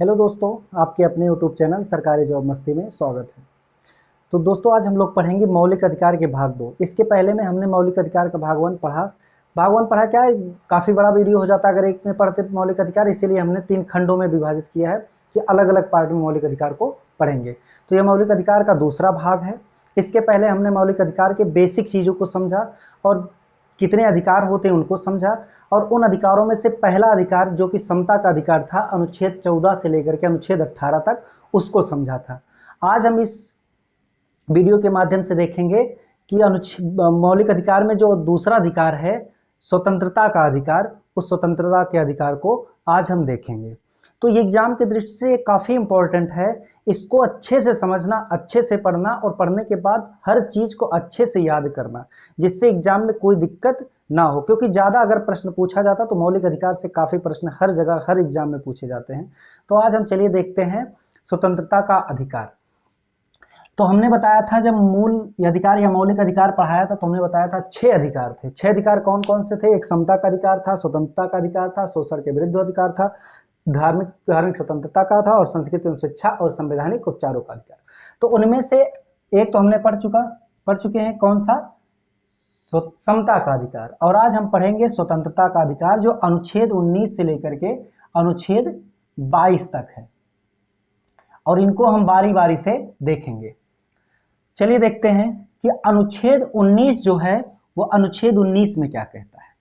Hello दोस्तों, आपके अपने यूट्यूब चैनल सरकारी जॉब मस्ती में स्वागत है। तो दोस्तों, आज हम लोग पढ़ेंगे मौलिक अधिकार के भाग 2। इसके पहले में हमने मौलिक अधिकार का भाग 1 पढ़ा। भाग 1 पढ़ा क्या है, काफ़ी बड़ा वीडियो हो जाता है अगर एक में पढ़ते मौलिक अधिकार, इसीलिए हमने 3 खंडों में विभाजित किया है कि अलग अलग पार्ट में मौलिक अधिकार को पढ़ेंगे। तो यह मौलिक अधिकार का दूसरा भाग है। इसके पहले हमने मौलिक अधिकार के बेसिक चीज़ों को समझा और कितने अधिकार होते हैं उनको समझा, और उन अधिकारों में से पहला अधिकार जो कि समता का अधिकार था, अनुच्छेद 14 से लेकर के अनुच्छेद 18 तक, उसको समझा था। आज हम इस वीडियो के माध्यम से देखेंगे कि मौलिक अधिकार में जो दूसरा अधिकार है, स्वतंत्रता का अधिकार, उस स्वतंत्रता के अधिकार को आज हम देखेंगे। तो ये एग्जाम की दृष्टि से काफ़ी इंपॉर्टेंट है। इसको अच्छे से समझना, अच्छे से पढ़ना और पढ़ने के बाद हर चीज़ को अच्छे से याद करना, जिससे एग्जाम में कोई दिक्कत ना हो। क्योंकि ज़्यादा अगर प्रश्न पूछा जाता तो मौलिक अधिकार से काफ़ी प्रश्न हर जगह हर एग्जाम में पूछे जाते हैं। तो आज हम चलिए देखते हैं स्वतंत्रता का अधिकार। तो हमने बताया था, जब मूल अधिकार या मौलिक अधिकार पढ़ाया था तो हमने बताया था 6 अधिकार थे। 6 अधिकार कौन कौन से थे? एक समता का अधिकार था, स्वतंत्रता का अधिकार था, शोषण के विरुद्ध अधिकार था, धार्मिक स्वतंत्रता का था, और संस्कृति एवं शिक्षा और संवैधानिक उपचारों का अधिकार। तो उनमें से एक तो हमने पढ़ चुके हैं, कौन सा? समता का अधिकार। और आज हम पढ़ेंगे स्वतंत्रता का अधिकार, जो अनुच्छेद 19 से लेकर के अनुच्छेद 22 तक है, और इनको हम बारी बारी से देखेंगे। चलिए देखते हैं कि अनुच्छेद 19 जो है वो अनुच्छेद 19 में क्या कहता है।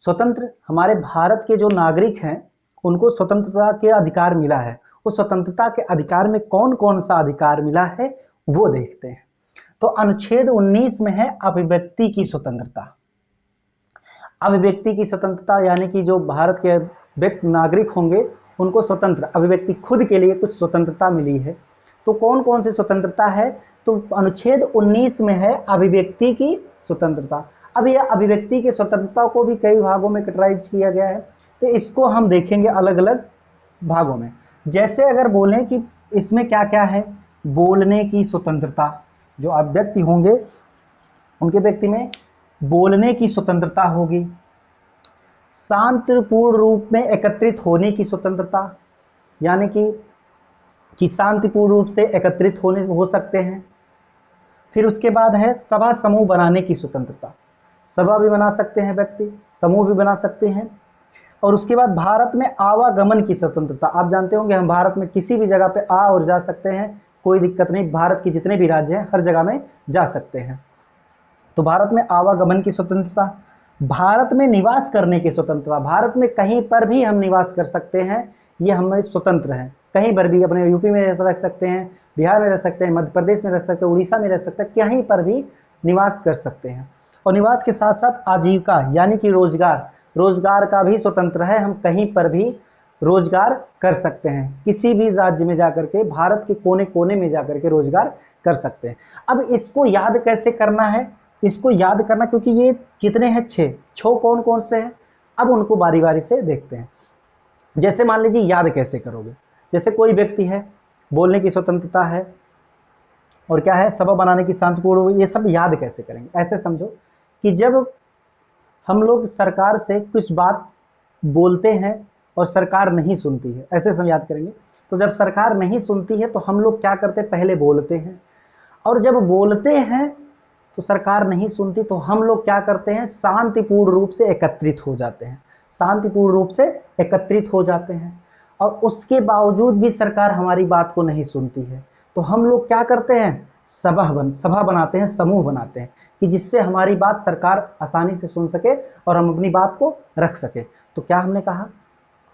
स्वतंत्र हमारे भारत के जो नागरिक हैं उनको स्वतंत्रता के अधिकार मिला है। उस स्वतंत्रता के अधिकार में कौन कौन सा अधिकार मिला है वो देखते हैं। तो अनुच्छेद 19 में है अभिव्यक्ति की स्वतंत्रता। अभिव्यक्ति की स्वतंत्रता यानी कि जो भारत के व्यक्ति नागरिक होंगे उनको स्वतंत्र अभिव्यक्ति, खुद के लिए कुछ स्वतंत्रता मिली है। तो कौन कौन सी स्वतंत्रता है? तो अनुच्छेद 19 में है अभिव्यक्ति की स्वतंत्रता। अब यह अभिव्यक्ति की स्वतंत्रता को भी कई भागों में कैटेगराइज किया गया है, तो इसको हम देखेंगे अलग अलग भागों में। जैसे अगर बोलें कि इसमें क्या क्या है, बोलने की स्वतंत्रता, जो अभिव्यक्ति होंगे उनके व्यक्ति में बोलने की स्वतंत्रता होगी। शांतिपूर्ण रूप में एकत्रित होने की स्वतंत्रता, यानी कि शांतिपूर्ण रूप से एकत्रित हो सकते हैं। फिर उसके बाद है सभा समूह बनाने की स्वतंत्रता। सभा भी बना सकते हैं व्यक्ति, समूह भी बना सकते हैं। और उसके बाद भारत में आवागमन की स्वतंत्रता। आप जानते होंगे हम भारत में किसी भी जगह पे आ और जा सकते हैं, कोई दिक्कत नहीं। भारत के जितने भी राज्य हैं हर जगह में जा सकते हैं। तो भारत में आवागमन की स्वतंत्रता। भारत में निवास करने की स्वतंत्रता। भारत में कहीं पर भी हम निवास कर सकते हैं, ये हमें स्वतंत्र हैं। कहीं पर भी, अपने यूपी में रह सकते हैं, बिहार में रह सकते हैं, मध्य प्रदेश में रह सकते हैं, उड़ीसा में रह सकते हैं, कहीं पर भी निवास कर सकते हैं। और निवास के साथ साथ आजीविका यानी कि रोजगार का भी स्वतंत्र है। हम कहीं पर भी रोजगार कर सकते हैं, किसी भी राज्य में जाकर के, भारत के कोने कोने में जाकर के रोजगार कर सकते हैं। अब इसको याद कैसे करना है? इसको याद करना, क्योंकि ये कितने हैं? 6 कौन कौन से हैं, अब उनको बारी बारी से देखते हैं। जैसे मान लीजिए, याद कैसे करोगे? जैसे कोई व्यक्ति है, बोलने की स्वतंत्रता है, और क्या है? सभा बनाने की शांतिपूर्ण, ये सब याद कैसे करेंगे? ऐसे समझो कि जब हम लोग सरकार से कुछ बात बोलते हैं और सरकार नहीं सुनती है, ऐसे सब याद करेंगे। तो जब सरकार नहीं सुनती है तो हम लोग क्या करते हैं? पहले बोलते हैं, और जब बोलते हैं तो सरकार नहीं सुनती तो हम लोग क्या करते हैं? शांतिपूर्ण रूप से एकत्रित हो जाते हैं। शांतिपूर्ण रूप से एकत्रित हो जाते हैं, और उसके बावजूद भी सरकार हमारी बात को नहीं सुनती है तो हम लोग क्या करते हैं? सभा बनाते हैं, समूह बनाते हैं, कि जिससे हमारी बात सरकार आसानी से सुन सके और हम अपनी बात को रख सके। तो क्या हमने कहा?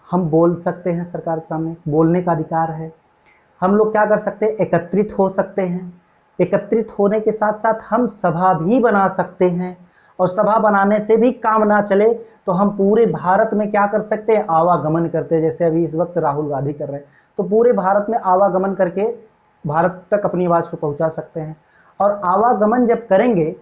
हम बोल सकते हैं, सरकार के सामने बोलने का अधिकार है। हम लोग क्या कर सकते हैं? एकत्रित हो सकते हैं। एकत्रित होने के साथ साथ हम सभा भी बना सकते हैं, और सभा बनाने से भी काम ना चले तो हम पूरे भारत में क्या कर सकते हैं? आवागमन करते हैं। जैसे अभी इस वक्त राहुल गांधी कर रहे हैं, तो पूरे भारत में आवागमन करके भारत तक अपनी आवाज़ को पहुंचा सकते हैं। और आवागमन जब करेंगे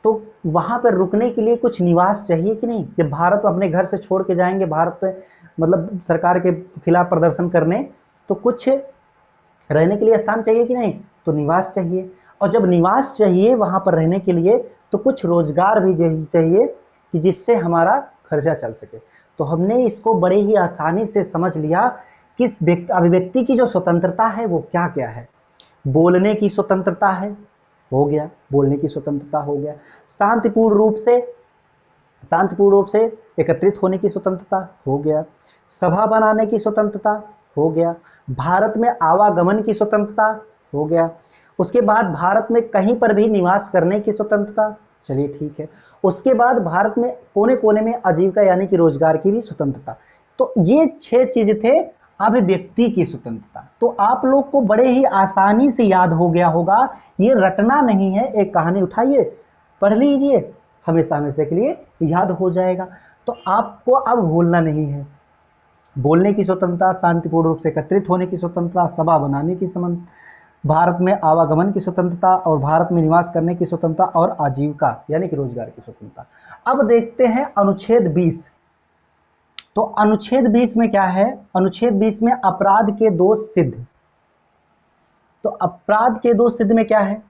तो वहां पर रुकने के लिए कुछ निवास चाहिए कि नहीं? जब भारत अपने घर से छोड़ के जाएंगे भारत में, मतलब सरकार के खिलाफ प्रदर्शन करने, तो कुछ रहने के लिए स्थान चाहिए कि नहीं? तो निवास चाहिए। और जब निवास चाहिए वहां पर रहने के लिए, तो कुछ रोजगार भी चाहिए कि जिससे हमारा खर्चा चल सके। तो हमने इसको बड़े ही आसानी से समझ लिया किस अभिव्यक्ति की जो स्वतंत्रता है वो क्या क्या है। बोलने की स्वतंत्रता है, हो गया, बोलने की स्वतंत्रता हो गया। शांतिपूर्ण रूप से एकत्रित होने की स्वतंत्रता हो गया। सभा बनाने की स्वतंत्रता हो गया। भारत में आवागमन की स्वतंत्रता हो गया। उसके बाद भारत में कहीं पर भी निवास करने की स्वतंत्रता, चलिए ठीक है। उसके बाद भारत में कोने कोने में आजीविका यानी कि रोजगार की भी स्वतंत्रता। तो ये 6 चीज थे अभिव्यक्ति की स्वतंत्रता। तो आप लोग को बड़े ही आसानी से याद हो गया होगा, ये रटना नहीं है, एक कहानी उठाइए पढ़ लीजिए, हमेशा हमेशा के लिए याद हो जाएगा। तो आपको अब भूलना नहीं है। बोलने की स्वतंत्रता, शांतिपूर्ण रूप से एकत्रित होने की स्वतंत्रता, सभा बनाने की भारत में आवागमन की स्वतंत्रता और भारत में निवास करने की स्वतंत्रता और आजीविका यानी कि रोजगार की स्वतंत्रता। अब देखते हैं अनुच्छेद 20। तो अनुच्छेद 20 में क्या है? अनुच्छेद 20 में अपराध के दोष सिद्ध। तो अपराध के दोष सिद्ध में क्या है?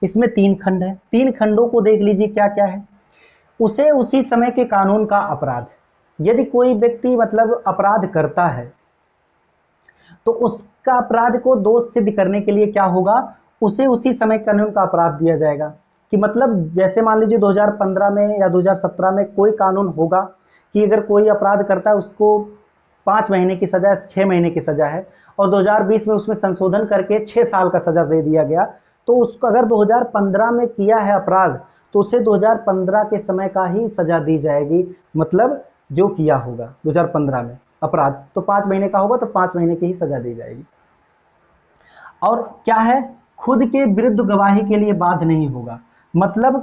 इसमें 3 खंड है। 3 खंडों को देख लीजिए क्या क्या है। उसे उसी समय के कानून का अपराध, यदि कोई व्यक्ति मतलब अपराध करता है तो उसका अपराध को दोष सिद्ध करने के लिए क्या होगा, उसे उसी समय कानून का अपराध दिया जाएगा। कि मतलब जैसे मान लीजिए 2015 में या 2017 में कोई कानून होगा कि अगर कोई अपराध करता है उसको 5 महीने की सजा, 6 महीने की सजा है, और 2020 में उसमें संशोधन करके 6 साल का सजा दे दिया गया। तो उसको अगर 2015 में किया है अपराध तो उसे 2015 के समय का ही सजा दी जाएगी, मतलब जो किया होगा 2015 में अपराध तो 5 महीने का होगा तो 5 महीने की ही सजा दी जाएगी। और क्या है, खुद के विरुद्ध गवाही के लिए बाध्य नहीं होगा, मतलब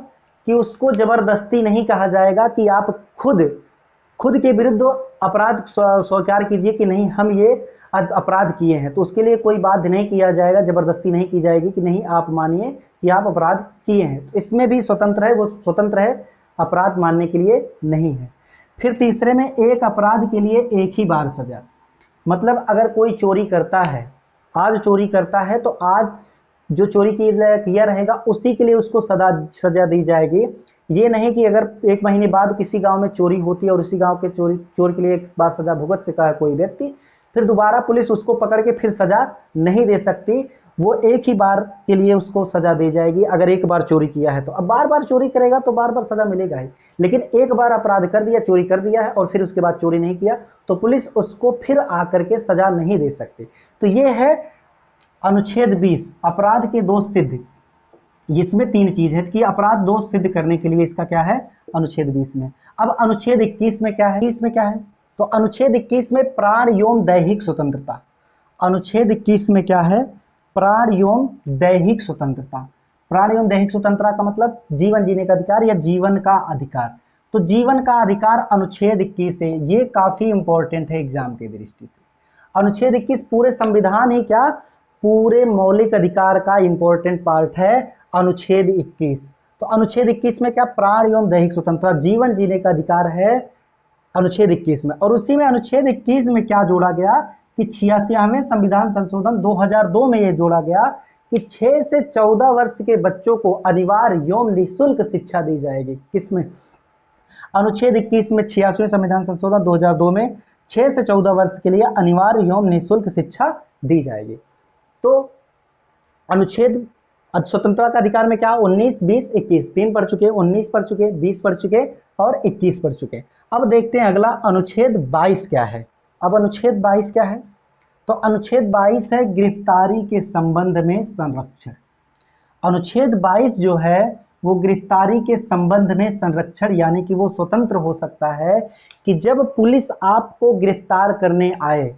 कि उसको जबरदस्ती नहीं कहा जाएगा कि आप खुद के विरुद्ध अपराध स्वीकार कीजिए कि नहीं हम ये अपराध किए हैं, तो उसके लिए कोई बाध्य नहीं किया जाएगा, जबरदस्ती नहीं की जाएगी कि नहीं आप मानिए कि आप अपराध किए हैं। तो इसमें भी स्वतंत्र है, वो स्वतंत्र है, अपराध मानने के लिए नहीं है। फिर तीसरे में एक अपराध के लिए एक ही बार सजा, मतलब अगर कोई चोरी करता है, आज चोरी करता है तो आज जो चोरी किया रहेगा उसी के लिए उसको सजा दी जाएगी। ये नहीं कि अगर 1 महीने बाद किसी गांव में चोरी होती है और उसी गांव के चोर के लिए एक बार सजा भुगत चुका है कोई व्यक्ति, फिर दोबारा पुलिस उसको पकड़ के फिर सजा नहीं दे सकती, वो एक ही बार के लिए उसको सजा दी जाएगी। अगर एक बार चोरी किया है तो अब बार बार चोरी करेगा तो बार बार सजा मिलेगा ही, लेकिन एक बार अपराध कर दिया, चोरी कर दिया है और फिर उसके बाद चोरी नहीं किया तो पुलिस उसको फिर आकर के सजा नहीं दे सकती। तो ये है अनुच्छेद 20 अपराध के दोष सिद्ध। इसमें 3 चीज है कि अपराध दोष सिद्ध करने के लिए इसका क्या है, अनुच्छेद 20 में। अब अनुच्छेद 21 में क्या है, 20 में क्या है, तो अनुच्छेद 21 में प्राण एवं दैहिक स्वतंत्रता। अनुच्छेद 21 में क्या है, प्राण एवं दैहिक स्वतंत्रता। प्राण एवं दैहिक स्वतंत्रता का मतलब जीवन जीने का अधिकार या जीवन का अधिकार। तो जीवन का अधिकार अनुच्छेद 21 है, ये काफी इंपॉर्टेंट है एग्जाम की दृष्टि से। अनुच्छेद 21 पूरे संविधान ही क्या, पूरे मौलिक अधिकार का इंपॉर्टेंट पार्ट है अनुच्छेद 21। तो अनुच्छेद 21 में क्या, प्राण एवं दैहिक स्वतंत्रता, जीवन जीने का अधिकार है अनुच्छेद 21 में। और उसी में अनुच्छेद 21 में क्या जोड़ा गया कि 86वें संविधान संशोधन 2002 में यह जोड़ा गया कि 6 से 14 वर्ष के बच्चों को अनिवार्य एवं निःशुल्क शिक्षा दी जाएगी। किसमें, अनुच्छेद 21 में 86वें संविधान संशोधन 2002 में 6 से 14 वर्ष के लिए अनिवार्य एवं निःशुल्क शिक्षा दी जाएगी। तो अनुच्छेद स्वतंत्रता का अधिकार में क्या, 19, 20, 21 3 पढ़ चुके, 19 पढ़ चुके, 20 पढ़ चुके और 21 पढ़ चुके। अब देखते हैं अगला अनुच्छेद 22 क्या है। अब अनुच्छेद 22 क्या है, तो अनुच्छेद 22 है गिरफ्तारी के संबंध में संरक्षण। अनुच्छेद 22 जो है वो गिरफ्तारी के संबंध में संरक्षण, यानी कि वो स्वतंत्र हो सकता है कि जब पुलिस आपको गिरफ्तार करने आए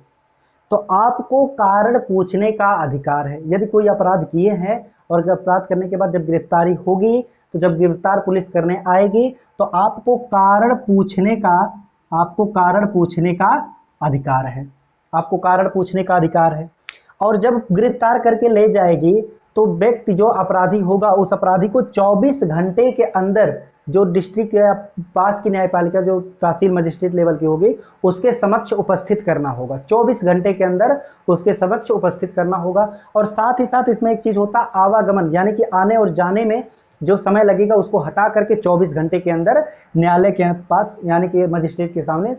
तो आपको कारण पूछने का अधिकार है। यदि कोई अपराध किए हैं और अपराध करने के बाद जब गिरफ्तारी होगी तो जब गिरफ्तार पुलिस करने आएगी तो आपको कारण पूछने का अधिकार है, आपको कारण पूछने का अधिकार है। और जब गिरफ्तार करके ले जाएगी तो व्यक्ति जो अपराधी होगा उस अपराधी को 24 घंटे के अंदर जो डिस्ट्रिक्ट या पास की न्यायपालिका जो तहसील मजिस्ट्रेट लेवल की होगी उसके समक्ष उपस्थित करना होगा। 24 घंटे के अंदर उसके समक्ष उपस्थित करना होगा। और साथ ही साथ इसमें एक चीज होता है आवागमन, यानी कि आने और जाने में जो समय लगेगा उसको हटा करके 24 घंटे के अंदर न्यायालय के पास यानी कि मजिस्ट्रेट के सामने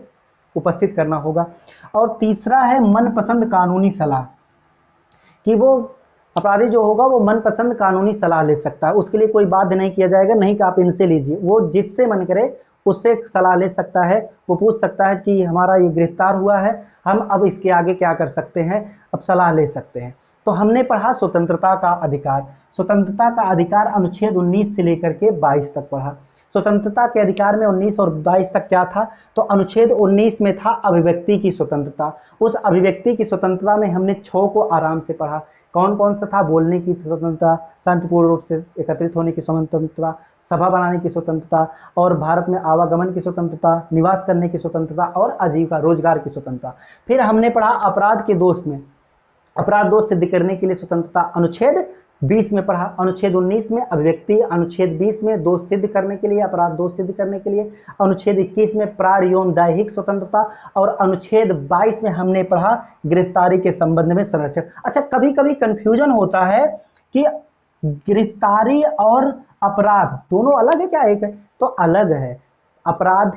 उपस्थित करना होगा। और तीसरा है मनपसंद कानूनी सलाह, कि वो अपराधी जो होगा वो मनपसंद कानूनी सलाह ले सकता है, उसके लिए कोई बाध्य नहीं किया जाएगा, नहीं कि आप इनसे लीजिए, वो जिससे मन करे उससे सलाह ले सकता है। वो पूछ सकता है कि हमारा ये गिरफ्तार हुआ है, हम अब इसके आगे क्या कर सकते हैं, अब सलाह ले सकते हैं। तो हमने पढ़ा स्वतंत्रता का अधिकार। स्वतंत्रता का अधिकार अनुच्छेद 19 से लेकर के 22 तक पढ़ा। स्वतंत्रता के अधिकार में 19 और 22 तक क्या था, तो अनुच्छेद 19 में था अभिव्यक्ति की स्वतंत्रता। उस अभिव्यक्ति की स्वतंत्रता में हमने 6 को आराम से पढ़ा। कौन कौन सा था, बोलने की स्वतंत्रता, शांतिपूर्ण रूप से एकत्रित होने की स्वतंत्रता, सभा बनाने की स्वतंत्रता, और भारत में आवागमन की स्वतंत्रता, निवास करने की स्वतंत्रता, और आजीविका रोजगार की स्वतंत्रता। फिर हमने पढ़ा अपराध के दोष में, अपराध दोष सिद्ध करने के लिए स्वतंत्रता अनुच्छेद 20 में पढ़ा। अनुच्छेद 19 में अभिव्यक्ति, अनुच्छेद 20 में दोष सिद्ध करने के लिए, अपराध दोष सिद्ध करने के लिए, अनुच्छेद 21 में प्राण यौन दैहिक स्वतंत्रता, और अनुच्छेद 22 में हमने पढ़ा गिरफ्तारी के संबंध में संरक्षण। अच्छा, कभी कभी कंफ्यूजन होता है कि गिरफ्तारी और अपराध दोनों अलग है क्या, एक है? तो अलग है। अपराध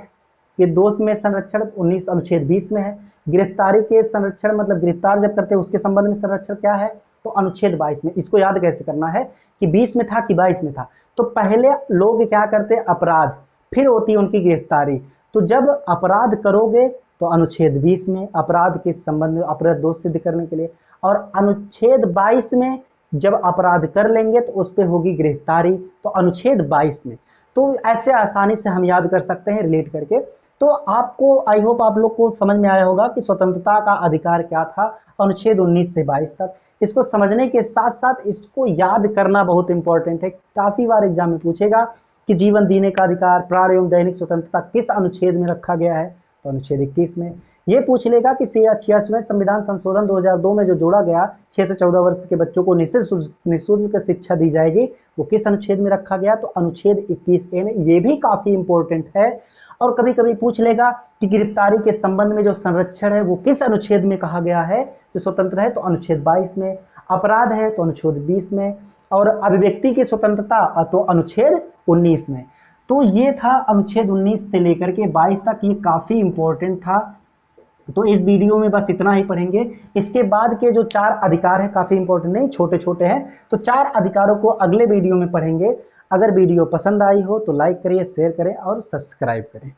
के दोष में संरक्षण 19 अनुच्छेद 20 में है, गिरफ्तारी के संरक्षण मतलब गिरफ्तार जब करते हैं उसके संबंध में संरक्षण क्या है, तो अनुच्छेद 22 में। इसको याद कैसे करना है कि 20 में था कि 22 में था, तो पहले लोग क्या करते अपराध, फिर होती है उनकी गिरफ्तारी। तो जब अपराध करोगे तो अनुच्छेद 20 में अपराध के संबंध में अपराध दोष सिद्ध करने के लिए, और अनुच्छेद 22 में जब अपराध कर लेंगे तो उस पर होगी गिरफ्तारी, तो अनुच्छेद 22 में। तो ऐसे आसानी से हम याद कर सकते हैं रिलेट करके। तो आपको आई होप आप लोग को समझ में आया होगा कि स्वतंत्रता का अधिकार क्या था अनुच्छेद 19 से 22 तक। इसको समझने के साथ साथ इसको याद करना बहुत इंपॉर्टेंट है। काफी बार एग्जाम में पूछेगा कि जीवन जीने का अधिकार, प्राण एवं दैनिक स्वतंत्रता किस अनुच्छेद में रखा गया है, तो अनुच्छेद 21 में। ये पूछ लेगा कि 86वें संविधान संशोधन 2002 में जो जोड़ा गया 6 से 14 वर्ष के बच्चों को निःशुल्क शिक्षा दी जाएगी, वो किस अनुच्छेद में रखा गया, तो अनुच्छेद 21A में। ये भी काफी इंपॉर्टेंट है। और कभी कभी पूछ लेगा कि गिरफ्तारी के संबंध में जो संरक्षण है वो किस अनुच्छेद में कहा गया है, जो स्वतंत्र है, तो अनुच्छेद 22 में। अपराध है तो अनुच्छेद 20 में, और अभिव्यक्ति की स्वतंत्रता तो अनुच्छेद 19 में। तो ये था अनुच्छेद 19 से लेकर के 22 तक, ये काफी इंपॉर्टेंट था। तो इस वीडियो में बस इतना ही पढ़ेंगे। इसके बाद के जो 4 अधिकार हैं काफी इंपॉर्टेंट नहीं, छोटे छोटे हैं, तो 4 अधिकारों को अगले वीडियो में पढ़ेंगे। अगर वीडियो पसंद आई हो तो लाइक करिए, शेयर करें और सब्सक्राइब करें।